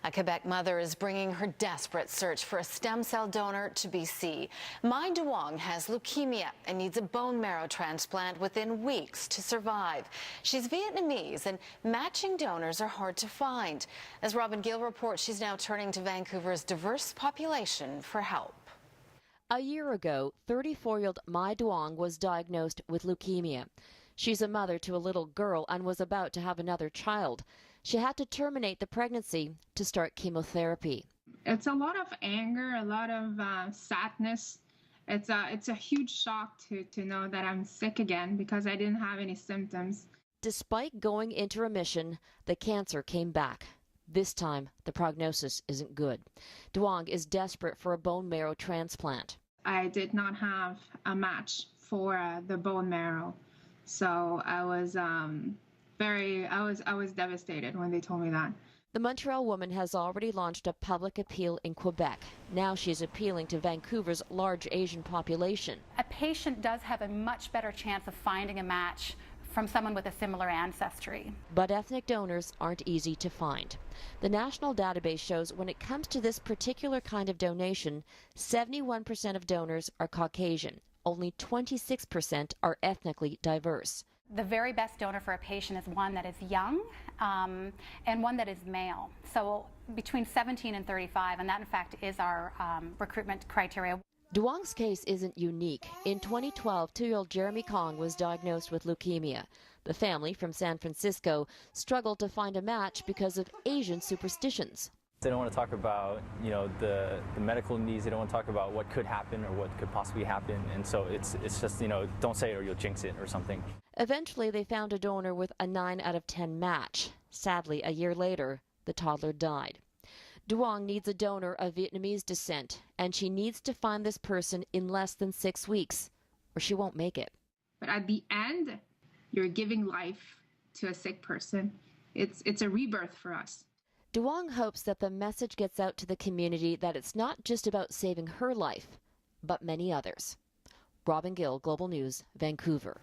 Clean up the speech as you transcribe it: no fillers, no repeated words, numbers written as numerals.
A Quebec mother is bringing her desperate search for a stem cell donor to BC. Mai Duong has leukemia and needs a bone marrow transplant within weeks to survive. She's Vietnamese, and matching donors are hard to find. As Robin Gill reports, she's now turning to Vancouver's diverse population for help. A year ago, 34-year-old Mai Duong was diagnosed with leukemia. She's a mother to a little girl and was about to have another child. She had to terminate the pregnancy to start chemotherapy. It's a lot of anger, a lot of sadness. It's a huge shock to know that I'm sick again because I didn't have any symptoms. Despite going into remission, the cancer came back. This time, the prognosis isn't good. Duong is desperate for a bone marrow transplant. I did not have a match for the bone marrow, so I was devastated when they told me that. The Montreal woman has already launched a public appeal in Quebec. Now she's appealing to Vancouver's large Asian population. A patient does have a much better chance of finding a match from someone with a similar ancestry. But ethnic donors aren't easy to find. The national database shows when it comes to this particular kind of donation, 71% of donors are Caucasian. Only 26% are ethnically diverse. The very best donor for a patient is one that is young and one that is male. So between 17 and 35, and that in fact is our recruitment criteria. Duong's case isn't unique. In 2012, 2-year-old Jeremy Kong was diagnosed with leukemia. The family from San Francisco struggled to find a match because of Asian superstitions. They don't want to talk about, the medical needs. They don't want to talk about what could happen or what could possibly happen. And so it's just, don't say it or you'll jinx it or something. Eventually, they found a donor with a 9 out of 10 match. Sadly, a year later, the toddler died. Duong needs a donor of Vietnamese descent, and she needs to find this person in less than 6 weeks, or she won't make it. But at the end, you're giving life to a sick person. It's a rebirth for us. Duong hopes that the message gets out to the community that it's not just about saving her life, but many others. Robin Gill, Global News, Vancouver.